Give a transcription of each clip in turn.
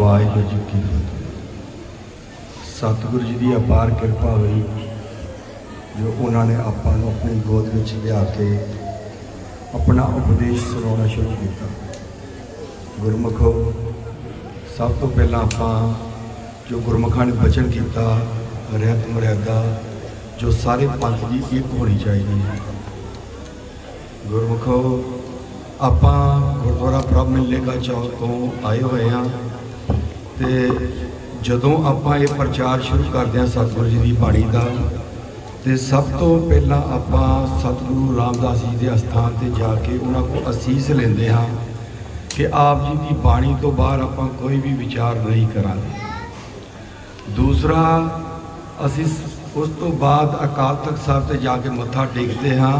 वाहिगुरू जी की फतेह। सतगुरु जी की अपार कृपा हुई जो उन्होंने आपां नूं अपनी गोद में लिया के अपना उपदेश सुनाना शुरू किया। गुरमुखो, सब तो पहला आपां जो गुरमुखां ने बचन किया रहत मर्यादा जो सारे पंथ की एक होनी चाहिए। गुरमुखो, आपां गुरुद्वारा प्रभ मेले का चौक तो आए हुए हाँ तो जदों आपां ये प्रचार शुरू करते हैं सतगुरु जी की बाणी का, तो सब तो पहला आपां सतगुरु रामदास जी के अस्थान पर जाके उन्होंने को असीस लेंदे हाँ कि आप जी की बाणी तो बाहर आपां कोई भी विचार नहीं करांगे। दूसरा, असी उस तो बाद अकाल तख्त साहब से जाके मत्था टेकते हाँ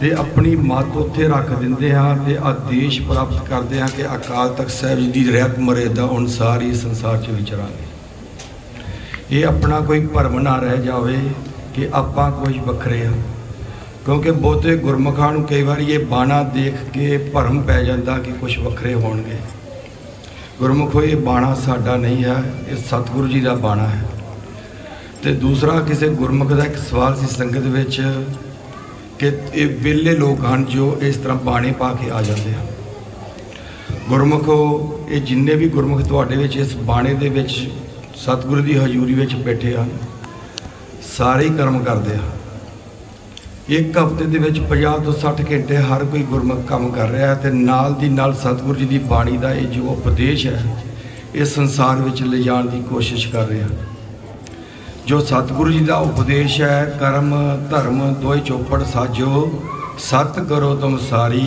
तो अपनी मत उत्थे रख देंगे हाँ तो आदेश प्राप्त करते हैं कि अकाल तख्त साहब जी की रहत मर्यादा अनुसार ही संसार च विचरांगे। ये अपना कोई भरम ना रह जाए कि आपां कुछ वखरे हाँ, क्योंकि बहुते गुरमुखां नूं कई बार ये बाणा देख के भरम पै जाता कि कुछ वखरे होणगे। गुरमुखो, ये बाणा साडा नहीं है, ये सतगुरु जी का बाणा है। तो दूसरा, किसी गुरमुख का एक सवाल सी संगत विच कि ये वेले लोग हैं जो इस तरह बाणे पा के आ जाते हैं। गुरमुखो, ये जिन्ने भी गुरमुख तुहाडे विच इस बाणे दे विच सतगुरु की हजूरी विच बैठे हैं सारे ही कर्म करते हैं। एक हफ्ते दे विच 50 तो 60 घंटे हर कोई गुरमुख काम कर रहा है तो नाल दी नाल सतगुरु जी की बाणी का ये जो उपदेश है इस संसार विच ले जाण की कोशिश कर रहे हैं। जो सतगुरु जी का उपदेश है, कर्म धर्म दोए चौपड़ साजो, सत करो तुम सारी,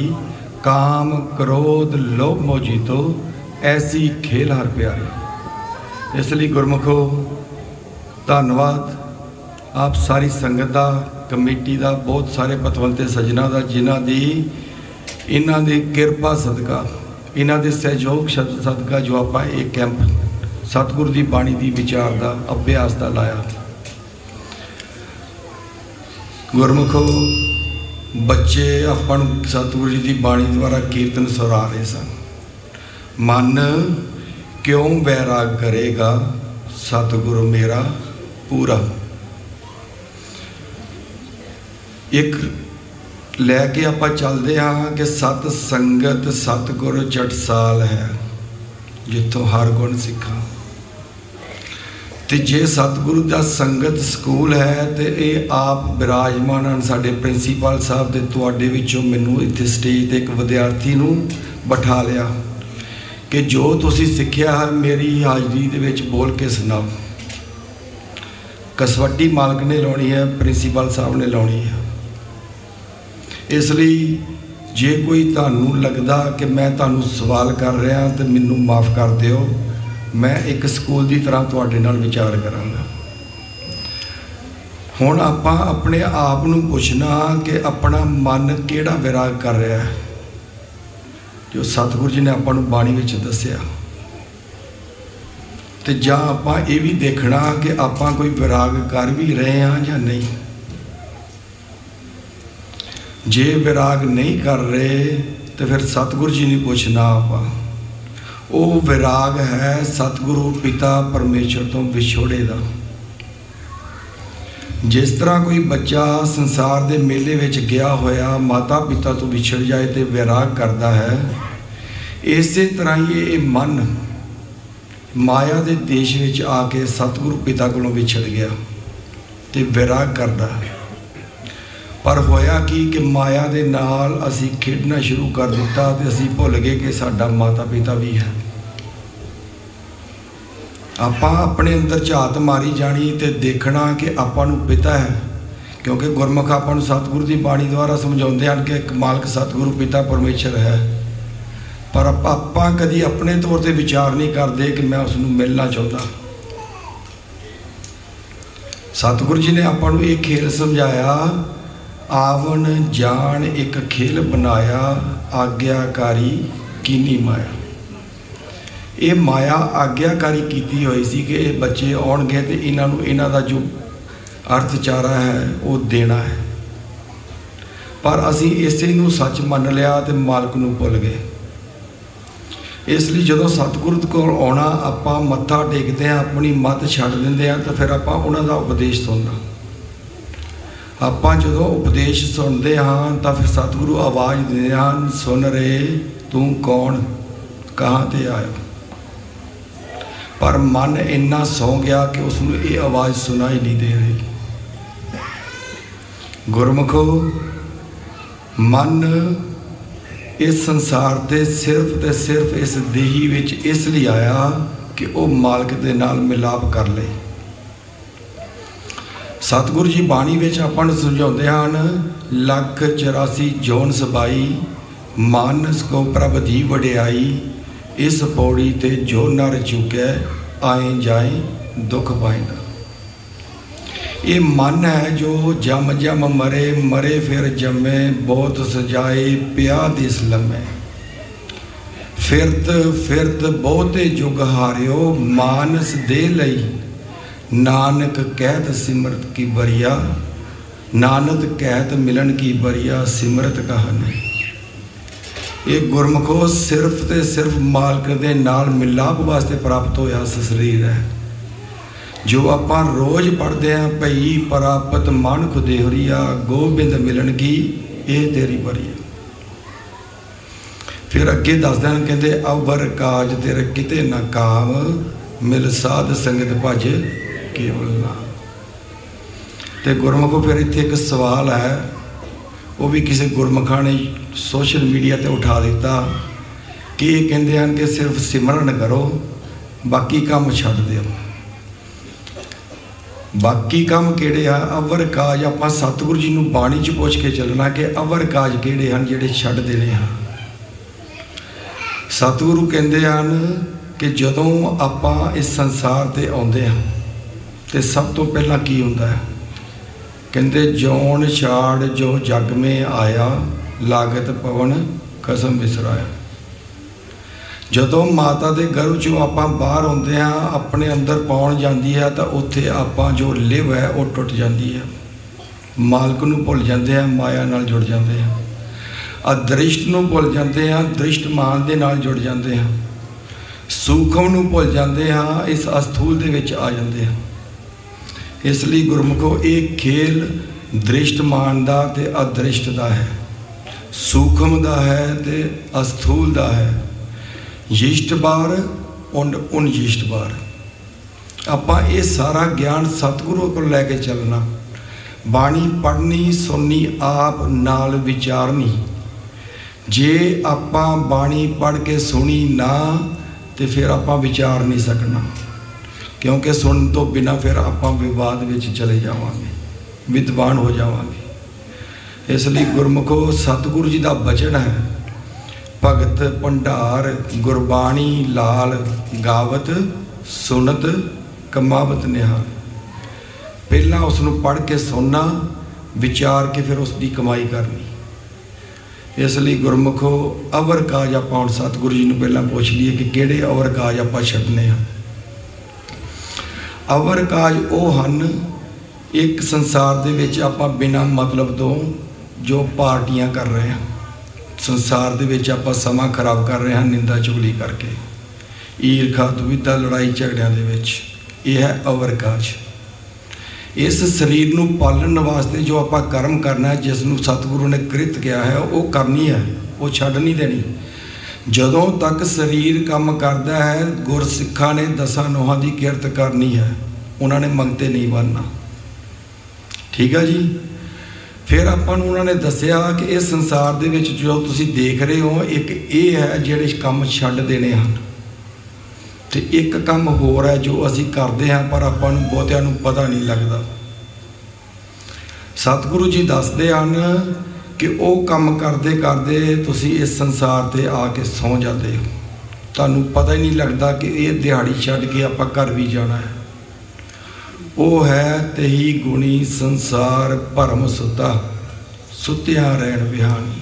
काम क्रोध लोभ मोह जीतो, ऐसी खेल हर प्यारी। इसलिए गुरमुखो, धन्यवाद आप सारी संगत का, कमेटी का, बहुत सारे पतवंते सज्जना का जिन्हों की इन्हों की किरपा सदका, इन्हों के सहयोग सदका जो आप एक कैंप सतगुरु की बाणी की विचार का अभ्यास का लाया। गुरमुखो, बच्चे अपन सतगुरु जी की बाणी द्वारा कीर्तन सुरा रहे सन। मन क्यों वैराग करेगा सतगुरु मेरा पूरा। एक लैके आप चलते हाँ कि सत संगत सतगुरु चटसाल है जिथों हर गुण सिखा। तो जे सतगुरु का संगत स्कूल है तो ये आप विराजमान हैं साडे प्रिंसीपल साहब के तुहाडे विचों मैनू इत्थे स्टेज ते एक विद्यार्थी नूं बिठा लिया कि जो तुसी सिक्ख्या है मेरी हाजरी दे विच बोल के सुनाओ। कसवटी मालक ने लाउणी है, प्रिंसीपल साहब ने लाउणी है। इसलिए जे कोई तुहानू लगदा कि मैं तुहानू सवाल कर रहा तो मैनू माफ़ कर दिओ, मैं एक स्कूल की तरह तुहाडे नाल विचार करांगा। हुण आपां अपने आप नूं पुछना कि अपना मन किहड़ा विराग कर रहा है जो सतगुरु जी ने आपां नूं बाणी विच दस्सिया, ते जां आपां ये भी देखना कि आपां कोई विराग कर भी रहे हैं या नहीं। जे विराग नहीं कर रहे तो फिर सतगुरु जी ने पूछना आप वो विराग है सतगुरु पिता परमेश्वर तो विछोड़े का। जिस तरह कोई बच्चा संसार के मेले विच गया होया माता पिता तो विछड़ जाए तो विराग करता है, इस तरह ही ये मन माया के देश विच आके सतगुरु पिता को विछड़ गया तो विराग करता है। पर होया कि माया दे नाल असी खेडना शुरू कर दिता तो असी भुल गए कि साडा माता पिता भी है। आपां अपने अंदर झात मारी जानी तो देखना कि आपां नूं पिता है, क्योंकि गुरमुख आपां नूं सतगुरु की बाणी द्वारा समझाउंदे हन कि एक मालक सतगुरु पिता परमेश्वर है। पर आपां कदी अपने तौर पर विचार नहीं करते कि मैं उसनूं मिलना चाहता। सतगुरु जी ने आपां नूं एक खेल समझाया, आवन जान एक खेल बनाया, आग्याकारी कीनी माया। ये माया आग्याकारी की हुई सी कि ये बच्चे आउणगे तो इन्हां दा जो अर्थचारा है वो देना है। पर असी इसे नूं सच मन लिया तो मालक नूं भुल गए। इसलिए जो सतगुरु को आना आपां मत्था टेकते हैं, अपनी मत छड्ड दिंदे हैं, तो फिर आपां उन्हां दा उपदेश सुनना। आपां जो उपदेश सुनते हाँ तो फिर सतगुरु आवाज़ दिंदे हैं, सुन रे तू कौन, कहाँ ते आया। पर मन इन्ना सौ गया कि उसनूं ये आवाज़ सुनाई नहीं दे रही। गुरमुखो, मन इस संसार ते सिर्फ इस देही विच इसलिए आया कि वह मालक दे नाल मिलाप कर ले। सतगुरु जी बाणी विच आपां नूं समझाउंदे हन, 184 जोन सबाई, मानस को प्रभ दी वडियाई, इस पौड़ी ते जो नर चुकै, आए जाए दुख पाइंदा। ये मन है जो जम जम मरे, मरे फिर जमे, बहुत सजाए पिया दिस लम्हे। फिरत फिरत बहुते जुग हारियो, मानस दे लई, नानक कहत सिमरत की बरिया, नानक कहत मिलन की बरिया, सिमरत कहानी। ये गुरमुखो सिर्फ ते सिर्फ मालक दे नाल मिलाप वास्ते प्राप्त होया शरीर है, जो आपां रोज़ पढ़ते हैं, भई प्राप्त मानख देहरिया, गोबिंद मिलन की ये तेरी बरिया। फिर अगे दसदे हैं, कहते अवर काज तेरे किते ना काम, मिल साध संगत भज केवल नाम। तो गुरमुखो फिर इत्थे एक सवाल है, वो भी किसी गुरमुखा ने सोशल मीडिया ते उठा दिता कि ये कहते हैं कि सिर्फ सिमरन करो, बाकी काम छड्ड दिओ। बाकी काम किहड़े आ? अवर काज आपां सतगुरु जी नूं बाणी च पुछ के चलना कि अवर काज किहड़े हैं जिहड़े छड्ड देने हैं। सतगुरु कहते हैं कि जदों आपां इस संसार ते आउंदे हां ते सब तो पहला की हुंदा है? कहते जौन छाड़ जो जग में आया, लागत पवन कसम विसराया। जदों माता के गर्भ चों आपां बाहर आउंदे हां, अपने अंदर पाउण जांदी है, तो उत्थे आपां जो लिव है वो टुट जाती है, मालक नूं भुल जाते हैं, माया नाल जुड़ जाते हैं। अदृष्ट नूं भुल जाते हैं, दृष्ट मान दे नाल जुड़ जाते हैं। सूखम नूं भुल जाते हैं, इस अस्थूल दे विच आ जाते हैं। इसलिए गुरमुखो एक खेल दृष्टमान दा ते अदृष्ट दा है, सूखम दा है ते अस्थूल दा है, यिष्ट बार उन यिष्ट बार। आपां ये सारा ज्ञान सतगुरु को लैके चलना, बाणी पढ़नी सुननी, आप नाल विचारनी। जे आपां बाणी पढ़ के सुनी ना तो फिर आपां विचार नहीं सकना, क्योंकि सुन तो बिना फिर आपां विवाद विच चले जावांगे, विद्वान हो जावांगे। इसलिए गुरमुखो सतगुरु जी का बचन है, भगत भंडार गुरबाणी लाल, गावत सुनत कमावत निहाल। पहला उसनूं पढ़ के सुनना, विचार के फिर उसकी कमाई करनी। इसलिए गुरमुखो अवर काज आपां हुण सतगुरु जी नूं पहलां पुछ लीए कि किहड़े अवर काज आपां छड्डने आ। अवर काज वो हन, एक संसार दे विच आपां बिना मतलब तो जो पार्टियां कर रहे हैं, संसार दे विच आपां समा खराब कर रहे हैं निंदा चुगली करके, ईरखा दुविधा लड़ाई झगड़ियां दे विच। यह है अवर काज। इस शरीर नूं पालन वास्ते जो आपां कर्म करना है, जिसनूं सतगुरु ने कृत किया है, वो करनी है, वो छड्ड नहीं देनी। जदों तक शरीर काम करता है, गुरसिखा ने 10 नोहां की किरत करनी है, उन्होंने मंगते नहीं बनना। ठीक है जी। फिर आपां नूं उन्होंने दसिया कि इस संसार दे विच जो तुसीं देख रहे हो, एक ये है जिहड़े काम छड्ड देने हैं, तो एक काम होर है जो असीं करते हैं पर आपां नूं बहुतिआं नूं पता नहीं लगता। सतगुरु जी दसदे हैं कि वो काम करते करते तुसीं इस संसार ते आके सौ जाते हो, तुहानूं पता ही नहीं लगता कि ये दिहाड़ी छड्ड के आपां घर भी जाना है। वो है तेही गुणी संसार भरम सुता, सुत्या रहन बिहानी।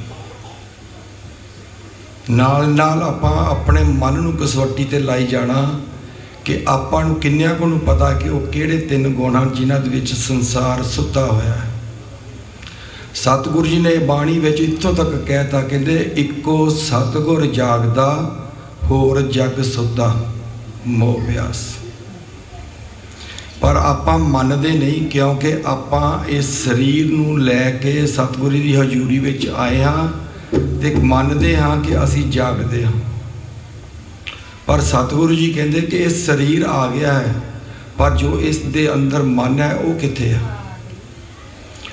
नाल नाल आपां अपने मन नूं कसौटी ते लाई जाना कि आपां नूं किन्नियां को नूं पता कि वो किहड़े 3 गुण हैं जिन्हां दे विच संसार सुत्ता होया है। सतगुरु जी ने बाणी विच इत्थों तक कहता, कहते इक्को सतगुर जागदा होर जग सुद्धा मोह प्यास। पर आपां मनदे नहीं, क्योंकि आपां इस शरीर नूं लैके सतगुरू दी हजूरी विच आए हाँ ते मनदे हाँ कि असीं जागदे हाँ। पर सतगुरु जी कहते कि इस शरीर आ गया है, पर जो इस दे अंदर मन है वो कित्थे है।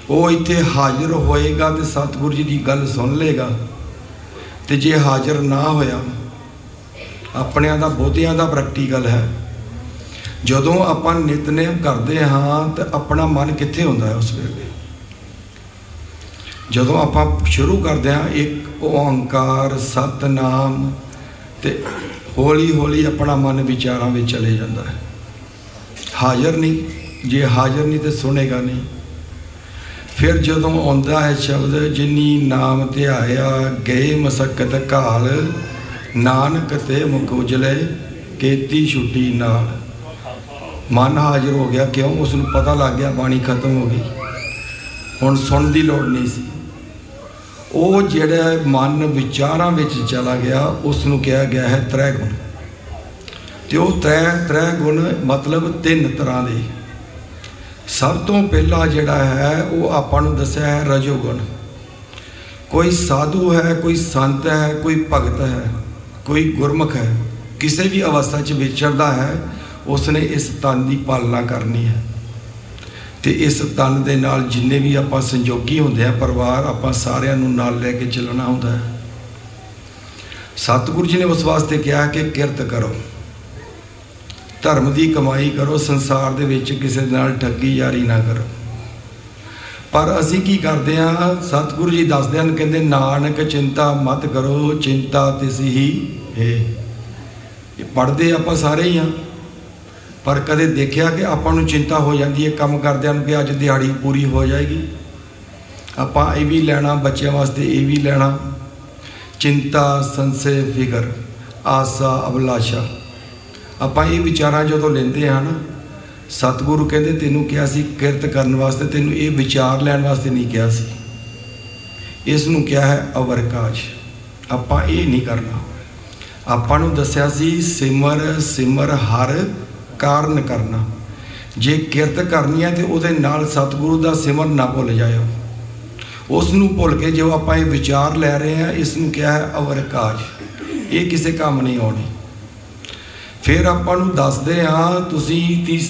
वो इत्थे हाजिर होएगा तो सतगुरु जी की गल सुन लेगा, तो जे हाजिर ना होया अपने दा बहुतियां दा प्रैक्टिकल है। जदों आपां नितनेम करते हाँ तो अपना मन कित्थे हुंदा है उस वेले। जदों आपां शुरू करते हैं एक ओंकार सतनाम, तो हौली हौली अपना मन विचारां में चले जाता है। हाजिर नहीं, जे हाजिर नहीं तो सुनेगा नहीं। फिर जदों आउंदा है शब्द जिनी नाम ध्याया गए मसक्कत घाल, नानक ते मुख उजले केती छुट्टी नाल। मन हाजिर हो गया, क्यों? उसनूं पता लग गया बाणी खत्म हो गई, हुण सुन दी लोड़ नहीं सी। वो जिहड़ा मन विचारां विच चला गया उसनूं कहा गया है त्रै गुण। तो वो त्रै गुण मतलब तीन तरह के। सब तो पहला जिहड़ा है वो आपां नूं दस्सिया है रजोगुण। कोई साधु है, कोई संत है, कोई भगत है, कोई गुरमुख है, किसी भी अवस्था च विचरदा है, उसने इस तन की पालना करनी है। तो इस तन के नाल जिन्ने भी आपां संजोगी होंदे हैं परिवार, आपां सारिआं नूं नाल लैके चलना होंदा है। सतगुरु जी ने उस वास्ते कहा कि किरत करो, धर्म की कमाई करो, संसार दे विच किसी नाल ठगी यारी ना करो। पर असीं की करते हैं? सतगुरु जी दसदे हैं, कहंदे नानक चिंता मत करो, चिंता तिसी ही है। ये पढ़ते आपां सारे ही हाँ, पर कदे देखिया कि आपां नूं चिंता हो जाती है काम करदिआं नूं कि अज दिहाड़ी पूरी हो जाएगी, आपां ये भी लैना, बच्चों वास्ते ये भी लैना। चिंता संशय फिकर आसा अभिलाषा, आपां ये विचारां जदों लैंदे हैं ना, सतगुरु कहते तेनों क्या सी किरत करने वास्ते, तेनों ये विचार लैण वास्ते नहीं कहा सी। इसनूं क्या है अवर काज। आपां ये नहीं करना। आपां नूं दस्सिया सी सिमर सिमर हर कारण करना। जे किरत करनी है तो उहदे नाल सतगुरु दा सिमर ना भुल जाओ। उसनूं भुल के जो आपां ये विचार लै रहे हैं, इसनूं क्या है अवर काज। ये किसी काम नहीं आउणी। फिर आपां नूं दसदे हाँ तुसीं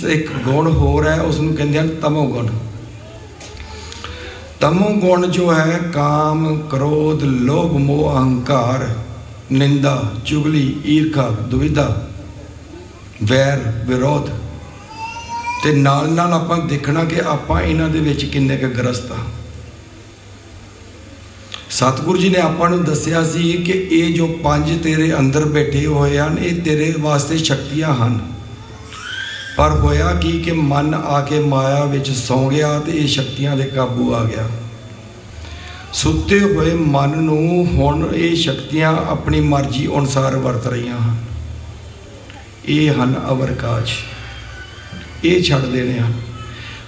एक गुण होर है, उसनूं कहंदे हैं तमोगुण। तमोगुण जो है काम क्रोध लोभ मोह अहंकार निंदा चुगली ईर्खा दुविधा वैर विरोध, ते नाल नाल आपां देखना कि आपां इन्हां दे विच किन्ने क ग्रस्त आ। सतगुरु जी ने आपां नूं दस्सिया सी कि ये जो पंज तेरे अंदर बैठे हुए हैं ये तेरे वास्ते शक्तियां हैं। पर होया कि मन आके माया विच सौ गया तो ये शक्तियां दे काबू आ गया। सुते हुए मन नूं हुण ये शक्तियां अपनी मर्जी अनुसार वरत रही हैं। ये हैं अवर काज, ये छड़ देने हैं,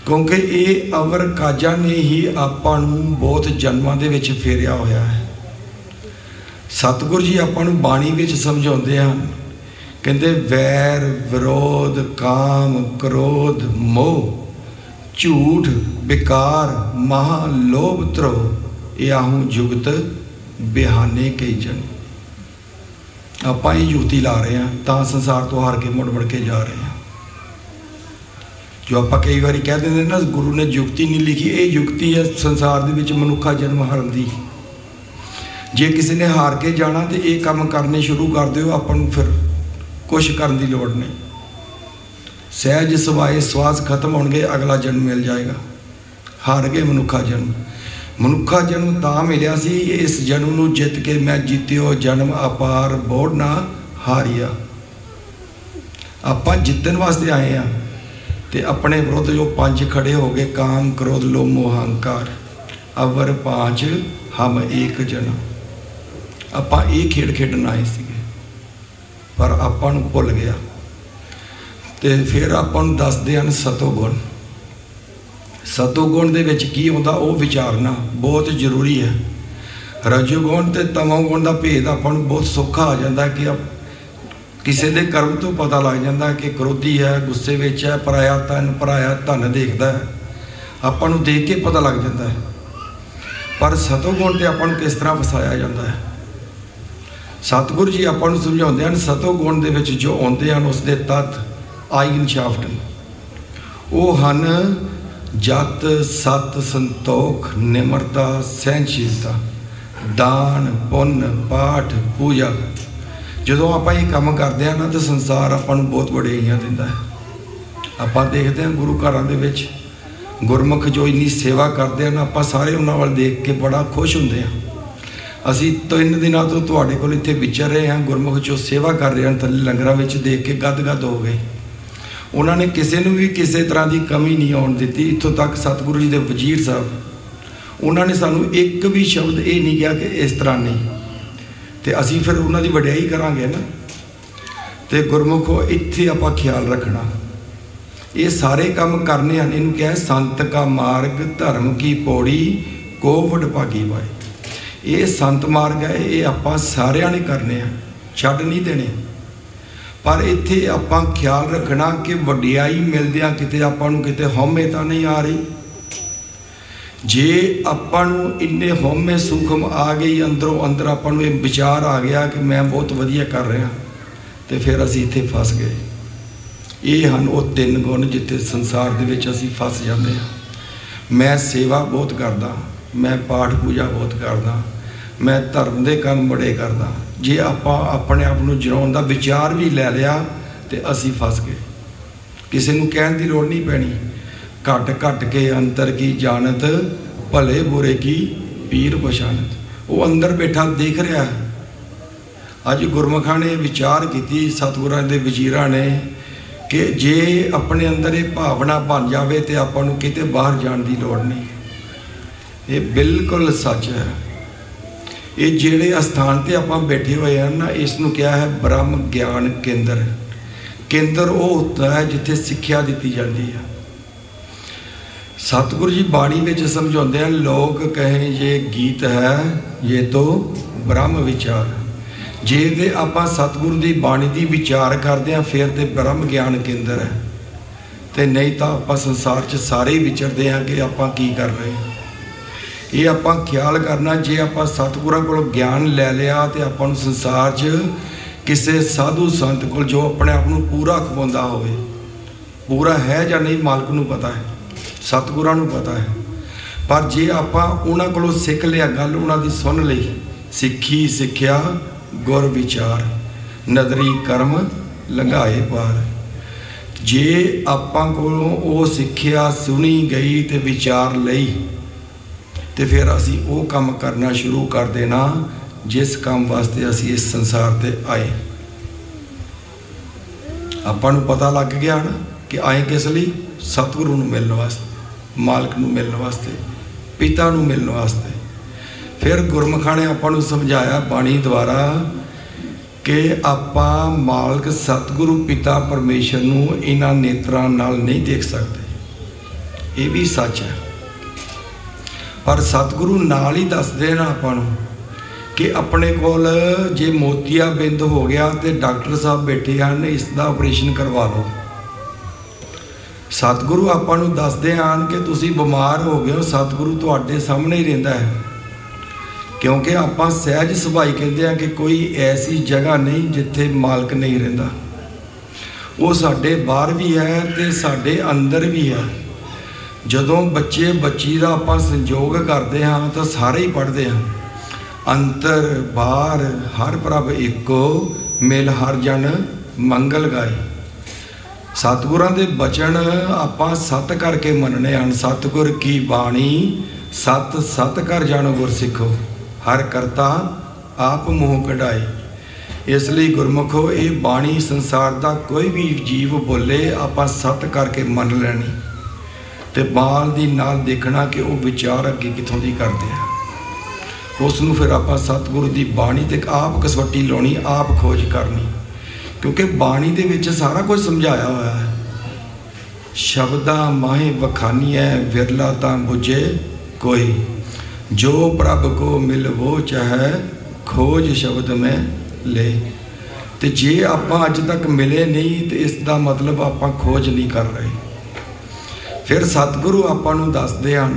क्योंकि ये अवर काजा ने ही आपां नूं बहुत जन्मां दे विच फेरिया होया है। सतगुरु जी आपां नूं बाणी विच समझाउंदे हन, कहंदे वैर विरोध काम क्रोध मोह झूठ विकार महा लोभ त्रोह याहूं जुगत बिहाने कई जन। आपां ये युक्ति ला रहे हैं तां संसार तो हार के मुड़ के जा रहे हैं। जो आप कई बार कह देंगे ना गुरु ने युक्ति नहीं लिखी, ये युक्ति है संसार दे विच मनुखा जन्म हारन दी। जे किसी ने हार के जाना तो ये काम करने शुरू कर दो, अपन फिर कुछ करने की लोड़ नहीं। सहज सवाए श्वास खत्म होंगे, अगला जन्म मिल जाएगा। हार गए मनुखा जन्म। मनुखा जन्म तां मिलिया सी, इस जन्म नूं जित के मैं जीत्यो जन्म अपार बोड़ ना हारिया। आपां जितन वास्ते आए हैं ते अपने विरुद्ध जो पंज खड़े हो गए काम क्रोध लोभ मोह अहंकार अवर पांच हम एक जन। आपां ये खेड खेडन आए सीगे, पर आपां नूं भुल गया। ते फिर आपां नूं दसदे हन सतोगुण। सतोगुण दे विच की हुंदा वो विचारना बहुत जरूरी है। रजोगुण ते तमोगुण का भेद आपां नूं बहुत सौखा आ जाता कि किसी के कर्म तो पता लग जाता कि क्रोधी है, गुस्से विच है, पराया धन देखता है, आपां नूं देख के पता लग जाता है। पर सतोगुण ते आपां नूं किस तरह वसाया जाता है? सतगुरु जी आपां नूं समझाउंदे हन सतोगुण दे विच जो आउंदे हन उसदे तत्त आइगनशाफ्टन वो हन जत, सत, संतोख, निमरता, सहनशीलता, दान, पुण्य, पाठ, पूजा। जो आप ये काम करते हैं ना तो संसार आपको बहुत वडेरियां दिंदा है। आप देखते हैं गुरु घरों के गुरमुख जो इन्नी सेवा करते हैं आप सारे उन्होंने वाल देख के बड़ा खुश होंगे हैं। असी 3 दिनों तो तुहाडे कोल इत्थे विचर रहे हैं, गुरमुख जो सेवा कर रहे हैं थल्ले लंगरां विच देख के गद हो गए। उन्होंने किसी को भी किसी तरह की कमी नहीं आउण दित्ती। इत्थों तक सतगुरु जी के वजीर साहब उन्होंने सानू एक भी शब्द ये नहीं कहा कि इस तरह नहीं, तो असी फिर उन्होंने वड्याई करांगे ना। तो गुरमुखो इत्थे आपां ख्याल रखना, ये सारे काम करने हैं। इन्हूं क्या है संत का मार्ग धर्म की पौड़ी को वडभागी पाए। ये संत मार्ग है, ये आपां सारिਆਂ ने करने हैं, छड्ड नहीं देने। पर इत्थे आपां ख्याल रखना कि वड्याई मिलदियां किते आपां नूं किते हौमे तां नहीं आ रही। जे आपां नूं इन्ने हौमे सूखम आ गई अंदरों अंदर आपां नूं ये विचार आ गया कि मैं बहुत वधिया कर रहा, तो फिर असीं इत्थे फस गए। ये हन वो 3 गुण जिथे संसार दे विच असीं फस जाते हैं। मैं सेवा बहुत करदा, मैं पाठ पूजा बहुत करदा, मैं धर्म के काम बड़े करदा। जे आपां अपने आप नूं जराउण दा विचार भी लै लिया तो असीं फस गए। किसी नूं कहण दी लोड़ नहीं पैनी। घट घट के अंतर की जानत, भले बुरे की पीर पछानत। वो अंदर बैठा देख रहा है। अज गुरमुखां ने विचार की सतगुरां दे वजीरां ने कि जे अपने अंदर ये भावना बन जाए तो आपां नूं किते बाहर जाण दी लोड़ नहीं। ये बिल्कुल सच है। ये जिहड़े अस्थान ते आपां बैठे हुए हैं ना, इसनूं क्या है ब्रह्म ज्ञान केंद्र। केंद्र वो होता है जिथे सिक्ख्या दी जाती है। सतगुरु जी बाणी में समझाते हैं, लोग कहें ये गीत है, ये तो ब्रह्म विचार। जे ते आपां सतगुरु की बाणी की विचार करते हैं फिर तो ब्रह्म ज्ञान केंद्र है, तो नहीं तो आपां संसार च सारे ही विचरते हैं कि आपां की कर रहे हैं। ये आपां ख्याल करना, जे आपां सतगुरां कोलों ज्ञान लै लिया तो आपां नूं संसार च किसी साधु संत कोल जो अपने आप नूं पूरा खवाउंदा होवे, पूरा है या नहीं मालक नूं पता है, सतगुरां नूं पता है। पर जे आपां उन्हां कोलों सिख लिया गल, उन्हां दी सुन लई, सिੱਖੀ सिक्ख्या गुर विचार, नदरी कर्म लंघाए पार। जे आपां कोलों वो सिक्ख्या सुनी गई तो विचार लई, तो फिर असी वो काम करना शुरू कर देना जिस काम वास्ते असी इस संसार ते आए। आपां नूं पता लग गया ना कि आए किस लिए? सतगुरु नूं मिलण वास्ते, मालक नूं मिलण वास्ते, पिता नूं मिलण वास्ते। फिर गुरमुखां ने आपां नूं समझाया बाणी द्वारा कि आपां मालक सतगुरु पिता परमेश्वर नूं इन्हां नेत्रां नाल नहीं देख सकते। ये भी सच है। पर सतगुरु नाल ही दसदे हैं आपां नूं कि अपने कोल जे मोतियाबिंद हो गया तो डॉक्टर साहब बैठे हैं, इसका ऑपरेशन करवा लो। सतगुरु आपां नूं दसदे हैं कि तुसीं बीमार हो गए हो, सतगुरु तुहाडे सामने ही रहिंदा है। क्योंकि आपां सहज सुभाई कहते हैं कि कोई ऐसी जगह नहीं जिथे मालक नहीं रहिंदा। वो साडे बाहर भी है तो साडे अंदर भी है। जदों बच्चे बच्ची का आपां संजोग करते हैं तो सारे ही पढ़ते हैं, अंतर बाहर हर प्रभ एको, मिल हर जन मंगल गाए। सतगुरां दे बचन आपां सत करके मनने हैं। सतगुर की बाणी सत सत कर जानो गुर सिखो, हर करता आप मुँह कढ़ाए। इसलिए गुरमुखो ये बाणी संसार का कोई भी जीव बोले आपां सत करके मन लैनी, तो बाल दी नाल देखना कि वो विचार अगे कितों दी करते हैं। उसनूं फिर आपां सतगुरु की बाणी ते आप कसवट्टी लाउणी, आप खोज करनी, क्योंकि बाणी दे विच सारा कुछ समझाया हुआ है। शब्दा माहे वखानिया विरला तां बुझे कोई, जो प्रभ को मिल वो चाहे खोज शब्द में ले। तो जे आपां अज तक मिले नहीं तो इसका मतलब आपां खोज नहीं कर रहे। फिर सतगुरु आपां नूं दसदे हन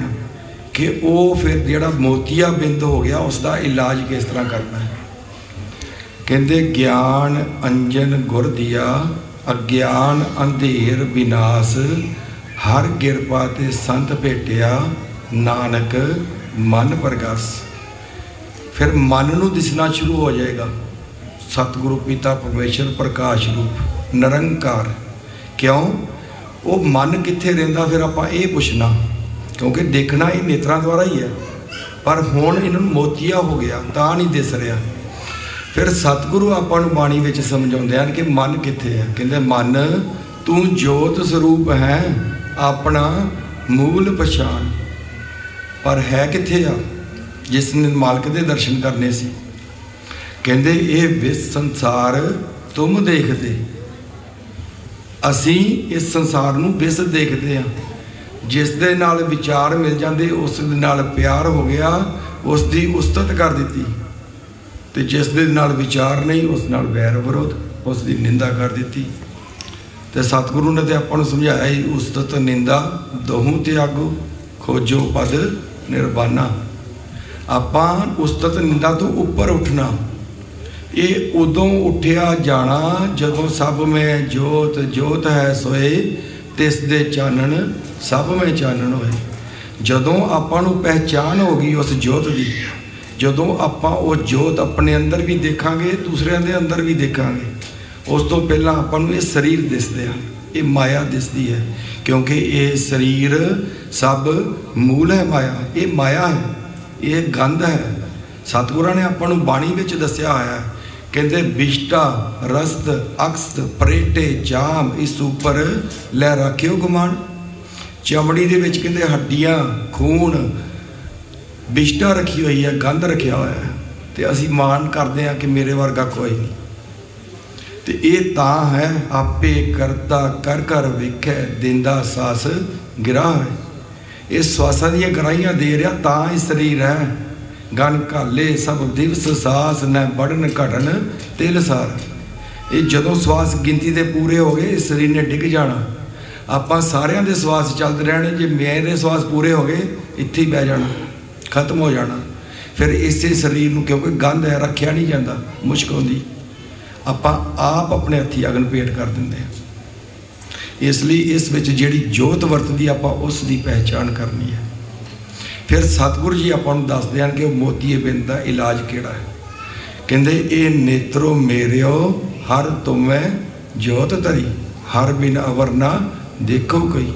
कि वो फिर जिहड़ा मोतिया बिंद हो गया उसका इलाज किस तरह करना है। कहते ज्ञान अंजन गुर दिया, अज्ञान अंधेर विनाश, हर किरपा ते संत भेटिया, नानक मन प्रगस। फिर मन नूं दिसना शुरू हो जाएगा। सतगुरु पिता परमेश्वर प्रकाश रूप निरंकार। क्यों वो मन कित्थे रहिंदा? फिर आपां ये पुछना, क्योंकि देखना ही नेत्रां द्वारा ही है, पर हुण इन्हां नूं मोतिया हो गया तां नहीं दिस रहा। फिर सतगुरु आपां नूं बाणी विच समझाउंदे हन कि मन कित्थे है। कहंदे मन तू जोत स्वरूप है, अपना मूल पछाण। पर है कित्थे आ जिसने मालक दे दर्शन करने सी। कहंदे ये विस संसार तुम देखदे, असी इस संसार नूं विस देखते हैं। जिस दे नाल विचार मिल जाते उस दे नाल प्यार हो गया, उसकी उस्तत कर दी। तो जिस दे नाल विचार नहीं उस नाल वैर विरोध, उसकी निंदा कर दी। तो सतगुरु ने तो आपां नूं समझाया ही उस्तत निंदा दोहूं त्यागो, खोजो पद निर्वाणा। आपां उस्तत निंदा तो उपर उठना। ये उदों उठिया जाना जदों सब में जोत जोत है सोए, तिस दे चानन सब में चानन होए। जदों आपां नूं पहचान हो गई उस जोत की, जदों आपां वो जोत अपने अंदर भी देखांगे दूसरिਆਂ दे अंदर भी देखांगे। उस तो पहला आपां नूं ये शरीर दिसदे हैं, ये माया दिसदी है, क्योंकि ये शरीर सब मूल है माया। ये माया है, ये गंध है। सतगुरां ने आपां नूं बाणी विच दस्सिया होया है। कहते बिष्टा रस्त अक्सत परेटे जाम इस उपर लै रखियो गुमान। चमड़ी दे विच कहते हड्डियां खून बिष्टा रखी हुई है, गंध रखा हुआ है। तो असी मान करते हैं कि मेरे वर्गा कोई नहीं। तो ये तां है आपे करता कर कर वेखै, देंदा सास गिराह है। ये श्वासा दी गराहियां दे रहा तां ही शरीर है। गन घाले सब दिवस सास न बढ़न घटन तिल सार। ये जदों श्वास गिनती के पूरे हो गए इस शरीर ने डिग जाना। आपां सारियां दे श्वास चलते रहने, जे मेरे श्वास पूरे हो गए इत्थे ही बह जाना, खत्म हो जाना। फिर इसे शरीर नूं क्योंकि गंध है रखिया नहीं जाता, मुश्क होंदी, आपां आप अपने हत्थी अगन भेंट कर देंगे हैं। इसलिए इस विच जिहड़ी जोत वरतदी आपां उस दी पहचान करनी है। फिर सतगुरु जी आपां नूं दसदे हन कि मोतीए बिंद दा इलाज किहड़ा है। कहंदे ए नेत्रो मेरियो हर तुमै जोत धरी, हर बिन अवर ना देखो कोई।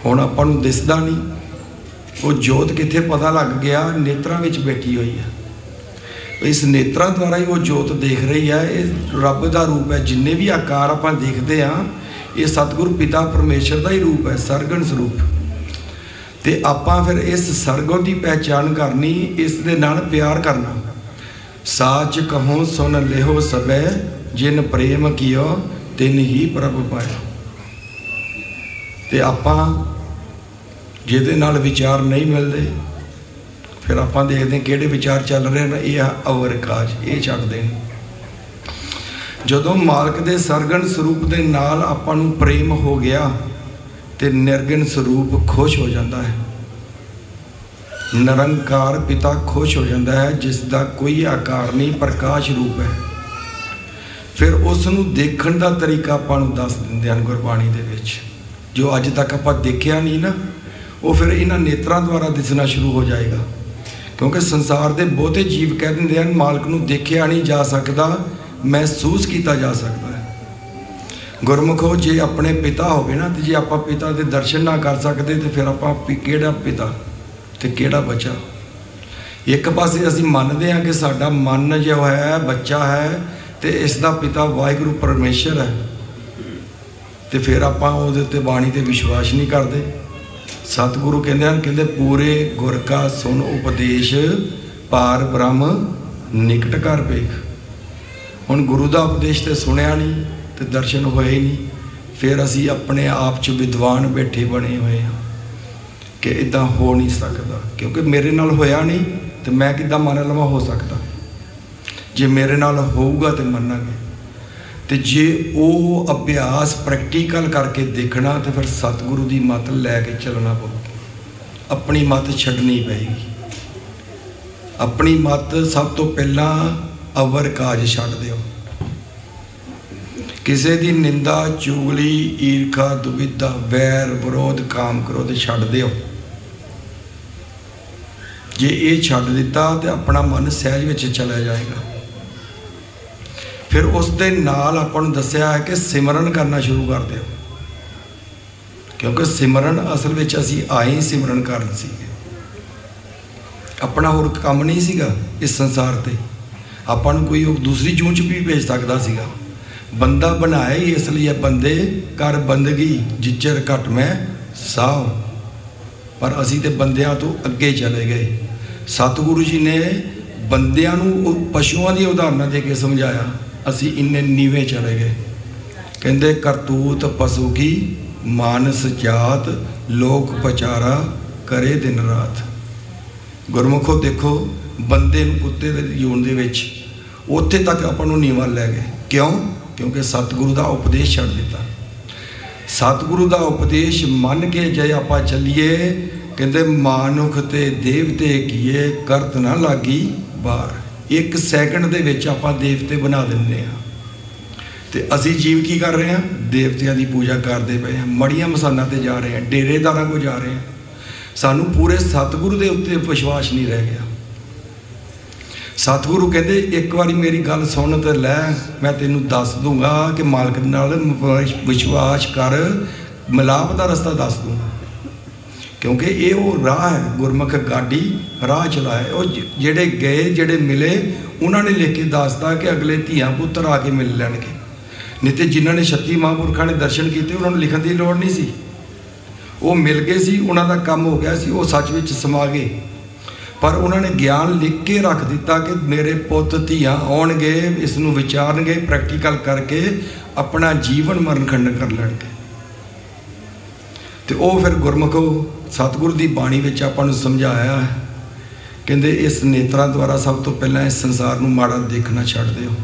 हुण आपां नूं दिसदा नहीं, वो जोत कित्थे पता लग गया, नेत्रां विच बैठी हुई है। इस नेत्रां द्वारा ही वो जोत देख रही है। ये रब का रूप है। जिन्ने भी आकार आपां देखते हैं ये सतगुरु पिता परमेश्वर का ही रूप है, सरगन स्वरूप। तो आपां फिर इस सरगों की पहचान करनी, इस दे नाल प्यार करना। साच कहो सुन लेहो सबे, जिन प्रेम कियो तिन ही प्रभ पाया। तो आपां जिहदे नाल विचार नहीं मिलते फिर आपां देखते हैं किहड़े विचार चल रहे हैं। ये अवर काज ये छड्ड देण। जदों मालक दे सरगन स्वरूप दे नाल आपां नूं प्रेम हो गया तो निर्गुण स्वरूप खुश हो जाता है। निरंकार पिता खुश हो जाता है, जिसका कोई आकार नहीं, प्रकाश रूप है। फिर उसनूं देखण दा तरीका आपां नूं दस दिंदे हन गुरबाणी दे विच। जो अज तक आपां देखिया नहीं ना, वो फिर इन्हां नेत्रां द्वारा दिसना शुरू हो जाएगा। क्योंकि संसार के बहुते जीव कह देंगे हैं मालक नूं देखिया नहीं जा सकता, महसूस किया जा सकता है। गुरमुखो जे अपने पिता होवे ना, तो जे आपां पिता के दर्शन ना कर सकते तो फिर आपां किहड़ा पिता तो किहड़ा बच्चा। एक पासे असीं मनते हैं कि साडा मन जो है बच्चा है तो इसका पिता वाहिगुरू परमेश्वर है, तो फिर आपां उहदे ते बाणी ते विश्वास नहीं करते। सतगुरु कहते पूरे गुर का सुन उपदेश, पार ब्रह्म निकट कर वेख। हुण गुरु का उपदेश तो सुनिया नहीं तो दर्शन होए ही नहीं। फिर असी अपने आप च विद्वान बैठे बने हुए हैं कि इदा हो नहीं सकता, क्योंकि मेरे नाल होया नहीं तो मैं किद्दां मन लवा हो सकता। जे मेरे नाल होऊगा तो मन्नांगे। तो जे वो अभ्यास प्रैक्टिकल करके देखना तो फिर सतगुरु की मत लैके चलना पवेगी, अपनी मत छड्डनी पेगी। अपनी मत सब तो पहला अवर काज छड्ड दिओ। किसी की निंदा चुगली ईर्खा दुविधा वैर विरोध काम क्रोध छड्ड दिओ। जे ये छड्ड दिता तो अपना मन सहज विच चला जाएगा। फिर उस दे नाल आपां नूं दस्सिया है कि सिमरन करना शुरू कर दिओ, क्योंकि सिमरन असल विच असीं आए सिमरन करन सीगे, अपना होर काम नहीं सीगा इस संसार ते। आपां नूं कोई दूसरी जूं च भी भेज सकदा सीगा। बंदा बनाया ही इसलिए बंदे कर बंदगी जिचर घट मैं साह, पर असी तो बंदियां तो अगे चले गए। सतगुरु जी ने बंदियां नूं पशुओं की उदाहरण दे के समझाया, असी इन्ने नीवे चले गए। कहते करतूत पशु की मानस जात लोक पचारा करे दिन रात। गुरमुखो देखो बंदे नूं कुत्ते दे जून दे विच उत्थे तक आपां नूं नीवा लै गए। क्यों? क्योंकि सतगुरु का उपदेश छड्ड दिता। सतगुरु का उपदेश मन के जे आपां चलीए, कहते मानुख ते देवते किए करत ना लागी बार। एक सैकंड दे विच आपां देवते बना दिंदे आ। ते असी जीव की कर रहे हैं? देवतियां की पूजा करते पे हैं, मड़ियां मसाना ते जा रहे हैं, डेरेदारां को जा रहे हैं। सानू पूरे सतगुरु के उत्ते विश्वास नहीं रह गया। सतगुरु कहते एक बारी मेरी गल सुन तो लै, मैं तेनों दस दूंगा कि मालक नाल विश्वास कर, मिलाप का रस्ता दस दूंगा। क्योंकि ये वो राह है, गुरमुख गाड़ी राह चलाए। वो जेड़े गए जेड़े मिले उन्होंने लिख के दसता कि अगले धियां पुत्र आके मिल लैणगे। नहीं तो जिन्होंने 36 महापुरखों ने दर्शन किए उन्होंने लिखण की लोड़ नहीं सी, वो मिल गए सी, उन्हों का काम हो गया सी, वो सच विच समा गए। पर उन्होंने ज्ञान लिख के रख दिता कि मेरे पुत धियां आउणगे, इसनूं विचारनगे, प्रैक्टिकल करके अपना जीवन मरण खंड कर लैणगे। तो वह फिर गुरमुखो सतगुरु की बाणी विच आपां नूं समझाया है। कहते इस नेत्रां द्वारा सब तो पहला इस संसार नूं माड़ा देखना छड्ड दिओ।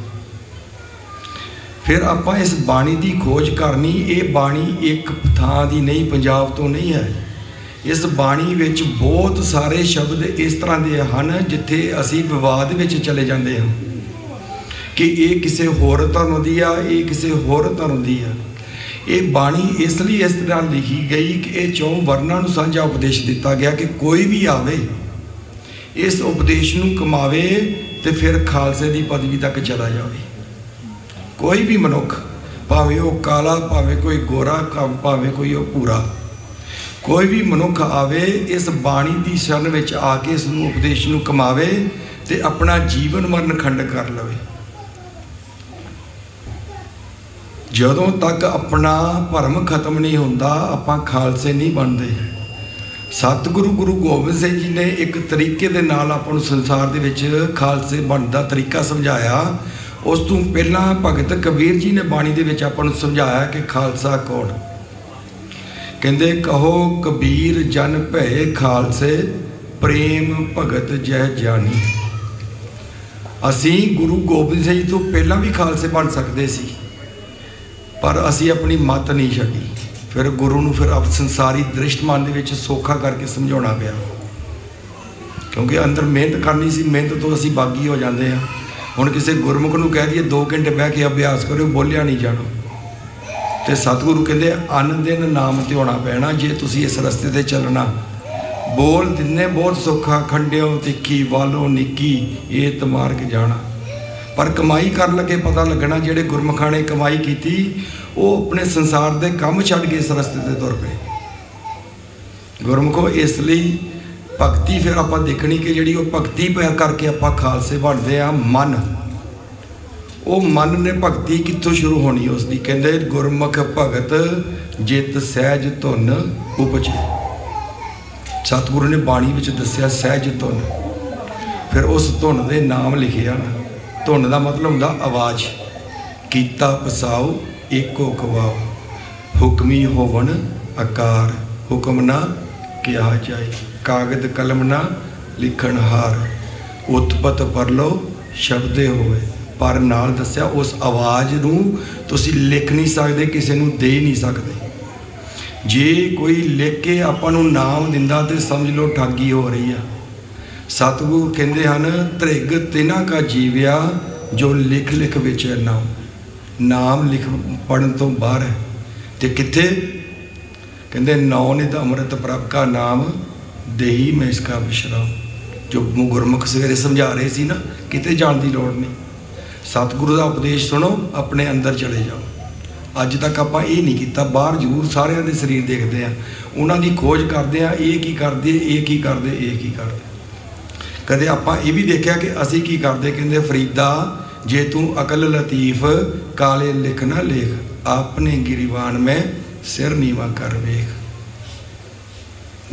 फिर आपां इस बाणी की खोज करनी। ये बाणी एक थां दी नहीं, पंजाब तो नहीं है। इस बाणी विच बहुत सारे शब्द इस तरह के हैं जिथे असी विवाद विच चले जाते हैं कि ये किसी होर धर्म की आ, ये किसी होर धर्म की आ। ये बाणी इसलिए इस तरह लिखी गई कि ये 4 वर्णों को साझा उपदेश दिता गया कि कोई भी आवे इस उपदेश को कमावे तो फिर खालसे की पदवी तक चला जाए। कोई भी मनुख, भावें वो काला, भावें कोई गोरा, भावें कोई वो भूरा, कोई भी मनुख आवे इस बाणी की शरण में आके इस उपदेश को कमावे तो अपना जीवन मरण खंड कर लवे। जदों तक अपना भरम खत्म नहीं होता आपां खालसे नहीं बनते। सतगुरु गुरु गोबिंद सिंह जी ने एक तरीके दे नाल आपां नूं संसार दे विच खालसे बनने का तरीका समझाया। उस तो पहला भगत कबीर जी ने बाणी दे विच आपां नूं समझाया कि खालसा कौन। कहते कहो कबीर जन भय खालसे प्रेम भगत जय जानी। असी गुरु गोबिंद सिंह जी तो पहला भी खालसे बन सकते सी, पर असी अपनी मत नहीं छड्डी। फिर गुरु नूं फिर अब संसारी दृष्टमान दे विच सौखा करके समझाउणा पिया, क्योंकि अंदर मेहनत करनी सी। मेहनत तो असी बागी हो जाते हैं। हुण किसी गुरमुख नूं कह दईए 2 घंटे बह के अभ्यास करो, बोलिया नहीं जाना। तो सतगुरु कहते अन दिन नाम ध्याना पैना जे तुसी इस रस्ते ते चलना। बोल दिने बहुत सौखा, खंडियों तिखी वालों निक्की ये तमार्ग जाना। पर कमाई कर लगे पता लगना, जेड़े गुरमुखां ने कमाई की वो अपने संसार के काम छड्ड के इस रस्ते ते तुर पे। गुरमुखो इसलिए भगती फिर आप देखनी कि जी भगती करके आप खालसे बनते हैं। मन वो मन ने भगती कितों शुरू होनी उसकी। कहते गुरमुख भगत जित सहज धुन उपजे। सतगुरु ने बाणी विच दस्सिया सहज धुन। फिर उस धुन के नाम लिखे हैं। धुन का मतलब होंदा आवाज़। कीता पसाओ एको खवाओ, हुक्मी होवन आकार, हुक्म ना किया जाए, कागद कलम ना लिखण हार, उत्पत पर लो शब्दे होवे, पर नाल दस्सिया उस आवाज़ नूं तुसीं लिख नहीं सकते, किसी नूं दे नहीं सकते। जे कोई लिख के आपां नूं नाम दिंदा तो समझ लो ठगी हो रही है। सतगुरु कहते हैं त्रिग तिना का जीविया जो लिख लिख विच नाम, नाम लिख पढ़न तो बाहर है। तो कित्थे कहते नौ निध अमृत प्रभ का नाम देही में इसका विश्राम। जो गुरमुख सवेरे समझा रहे सी ना, किते जाण की लोड़ नहीं। सतगुरु का उपदेश सुनो, अपने अंदर चले जाओ। अज तक आप ये नहीं किया, बाहर जरूर सारिਆਂ ਦੇ शरीर देखते हैं, उन्होंने की खोज करते हैं, ये की करते, ये की करते, ये की करते। कदे आप ये भी देखा कि असी की करते, कहते फरीदा जे तू अकल लतीफ काले लिख ना लेख, अपने गिरीवान में सिर नीवा कर वेख।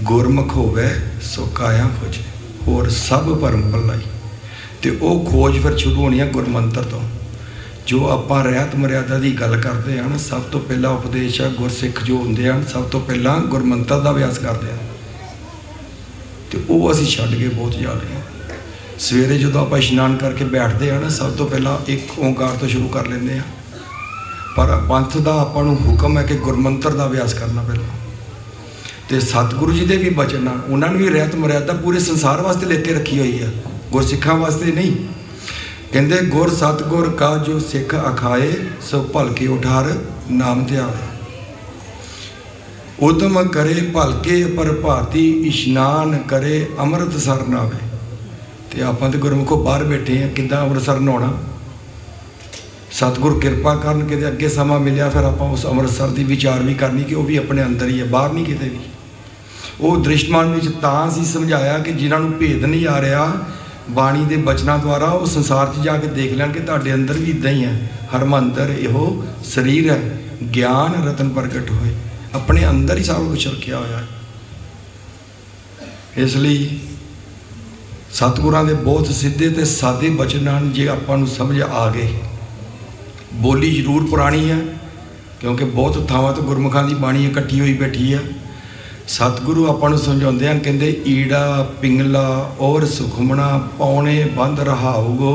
गुरमुख होवे सो काया खोजे, होर सब भरम भलाई। तो वह खोज फिर शुरू होनी है गुरमंत्र तो। जो आप रहत मर्यादा की गल करते हैं, सब तो पहला उपदेश है गुरसिख जो होंगे हैं, सब तो पहला गुरमंत्र का अभ्यास करते हैं। तो वह असी छड्ड के बहुत जा रहे हैं। सवेरे जो आप इशनान करके बैठते हैं ना, सब तो पहला एक ओंकार तो शुरू कर लेंगे हैं, पर पंथ का आपां नूं हुक्म है कि गुरमंत्र का अभ्यास करना पहला। तो सतगुरु जी के भी बचन उन्होंने भी रहत मर्यादा पूरे संसार वास्ते लिख के रखी हुई है, गुरसिखां वास्ते नहीं। कहते गुर सतगुर का जो सिख अखाए सो भलके उठार नाम ध्यावे। उदम करे भलके पर भाती इशनान करे अमृत सर नावे। तो आप तो गुरमुखो बाहर बैठे हैं, कि अमृतसर नहाना। सतगुर किरपा करन कि अगे समा मिलिया, फिर आप उस अमृतसर की विचार भी करनी कि वह भी अपने अंदर ही है, बाहर नहीं किते भी। वो दृष्टमान में तां सी समझाया कि जिन्होंने भेद नहीं आ रहा बाणी के बचनों द्वारा, वो संसार च जाके देख लैन कि तुहाडे अंदर भी इदां ही है। हरमंदर इहो शरीर है, ज्ञान रतन प्रगट होए, अपने अंदर ही सब कुछ रखा होया है। इसलिए सतगुरां दे बहुत सीधे ते सादे बचन हैं, जे आपां नूं समझ आ गए। बोली जरूर पुरानी है, क्योंकि बहुत थावां तो गुरमुखां दी बाणी इकट्ठी हुई बैठी है। सतगुरु आपां नूं समझाउंदे हैं, कहंदे ईड़ा पिंगला और सुखमना पौने बंद रहाओगो,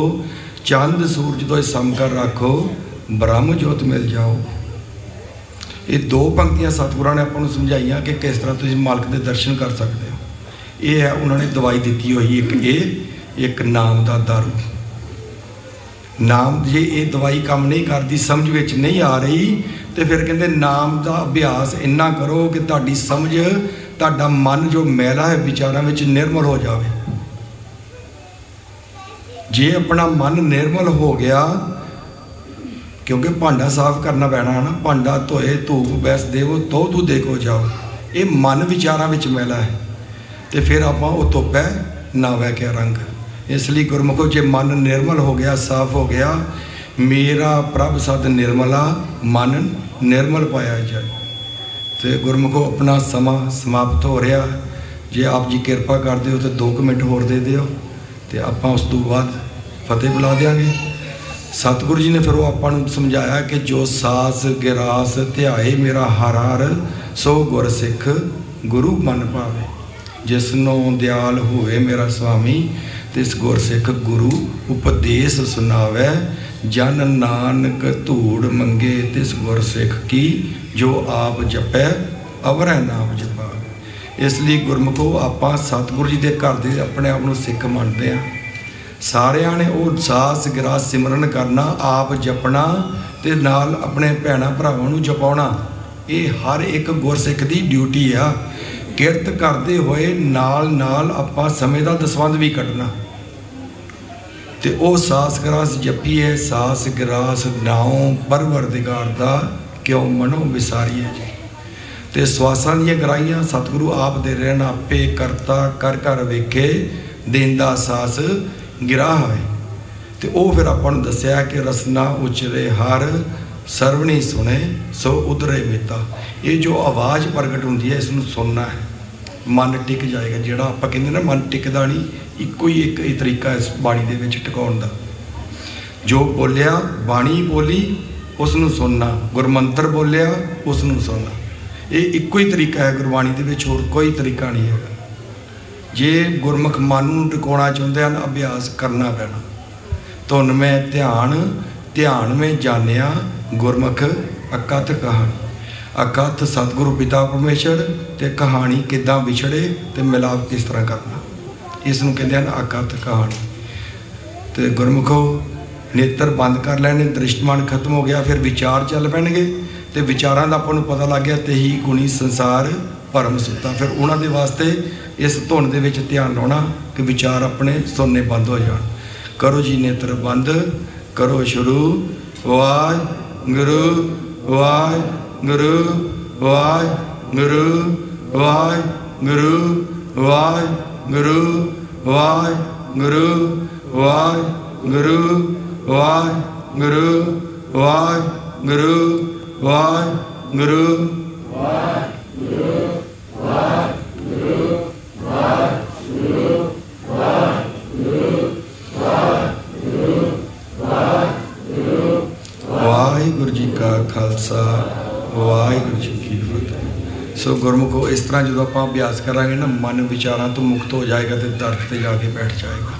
चंद सूरज तो समकर रखो, ब्रह्म जोत मिल जाओ। ये दो पंक्तियां सतगुरां ने आपां नूं समझाइयां कि किस तरह तुसीं मालक दे दर्शन कर सकते हो। ये है उन्होंने दवाई दी हुई, एक नाम का दारू। नाम जे ये दवाई काम नहीं करती, समझ विच नहीं आ रही, तो फिर कहते नाम का अभ्यास इन्ना करो कि तुहाडी समझ, तुहाडा मन जो मैला है विचारों में निर्मल हो जाए। जे अपना मन निर्मल हो गया, क्योंकि भांडा साफ करना पैना है ना, भांडा धोए धूप बैस देवो तो तू देखो जाओ। ये मन विचारों में मैला है, तो फिर आप धोपै नावै क्या रंग। इसलिए गुरमुखो जे मन निर्मल हो गया, साफ हो गया, मेरा प्रभ सद निर्मला मन निर्मल पाया जाए। तो गुरमुखो अपना समा समाप्त हो रहा। जे आप जी कृपा करते हो तो 2 मिनट होर दे दिओ, तो आप उस तो बाद फतेह बुला देंगे। सतगुरु जी ने फिर वो आपां नूं समझाया कि जो सास गिरास ध्याए मेरा हर हर, सो गुर सिख गुरु मन भावे। जिसनों दयाल होए मेरा स्वामी, तिस गुर सिख गुरु उपदेश सुनावै। जन नानक धूड़ मंगे तिस गुर सिख की, जो आप जपै अवर नाम जपावे। इसलिए गुरमुखो आप सतगुरु जी के घर के अपने आप को सिख मानते हैं। सारिया ने वो सास गिरास सिमरन करना, आप जपना, ते नाल अपने भैणों भरावां नूं जपाउणा। ये हर एक गुरसिख की ड्यूटी आ। किरत करते हुए नाल नाल आपां समय का दसवंध भी कढ़ना। तो वह सास गिरास जपीए, सास गिरास नाओ परवरदिगार दा क्यों मनो विसारीए जी। तो स्वासां दी गराइयां सतगुरु आप दे रहन, आपे करता कर कर वेखे, देंदा सास गिराह है। तो वह फिर आपां नूं दस्सिया कि रसना उचरे हर, सर्वणी सुने सो उधरे मिता। ये जो आवाज़ प्रगट होती है, इसनूं सुनना है, मन टिक जाएगा। जिहड़ा आपां कहंदे ना मन टिकदा नहीं, इक्को ही एक तरीका इस बाणी दे विच टिकाउण दा। जो बोलिया बाणी बोली उसनूं सुनना, गुरमंत्र बोलिया उसनूं सुनना। ये इक्को ही तरीका है गुरबाणी दे विच, होर कोई तरीका नहीं है। जे गुरमुख मन नूं टिकाउणा चाहुंदे हन, अभ्यास करना पैना। धुन में ध्यान, ध्यान में जानिया गुरमुख अकथ कहानी। अकथ सतगुरु पिता परमेश्वर ते कहानी किद्दां विछड़े ते मिलाप किस तरह करना, इसनूं कहंदे हन अकथ कहानी। तो गुरमुखो नेत्र बंद कर लैने, दृष्टमान खत्म हो गया, फिर विचार चल पैणगे ते विचारां दा आपां नूं पता लग गया ते ही गुणी संसार भरम सुता। फिर उन्हां दे वास्ते इस धुन दे विच ध्यान लाउणा कि विचार अपने सुनने बंद हो जाण। करो जी नेत्र बंद, करो शुरू। वाहिगुरू वाहिगुरू वाहिगुरू वाहिगुरू वाहिगुरू वाहिगुरू वाहिगुरू वाहिगुरू वाहिगुरू वाहिगुरू वाहिगुरू जी का खालसा वाहिगुरू जी की फतेह। सो गुरमुखो इस तरह जो आप अभ्यास करांगे ना, मन विचारों तो मुक्त हो जाएगा तो दर से जाके बैठ जाएगा।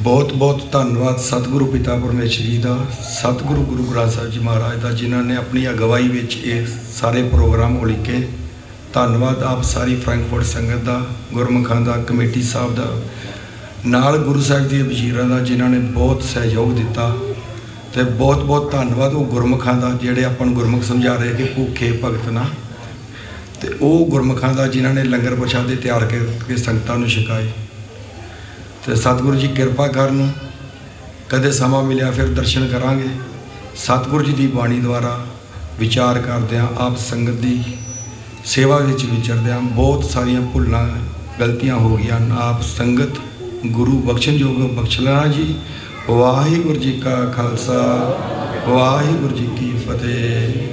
बहुत बहुत धन्यवाद सतगुरु पिता परमेश्वर जी का, सतगुरु गुरु ग्रंथ साहिब जी महाराज का, जिन्होंने अपनी अगवाई में ये सारे प्रोग्राम उलीके। धन्यवाद आप सारी फ्रैंकफर्ट संगत का, गुरमुखां का, कमेटी साहब का, नाल गुरु साहिब दी वजीरां दा जिन्होंने बहुत सहयोग दिता। तो बहुत बहुत धन्यवाद वो गुरमुखां का जिहड़े अपन गुरमुख समझा रहे कि भूखे भगत ना, तो वो गुरमुखां का जिन्होंने लंगर प्रशादे तैयार करके संगतां नूं छकाए। तो सतगुरु जी कृपा करन, कदे समा मिलिया फिर दर्शन करांगे। सतगुरु जी की बाणी द्वारा विचार करदे आप संगत की सेवा विच विचरदे बहुत सारिया भुलां गलतियां हो गई। आप संगत गुरु बख्शन योग बख्श लेना जी। वाहिगुरू जी का खालसा वाहिगुरू जी की फतेह।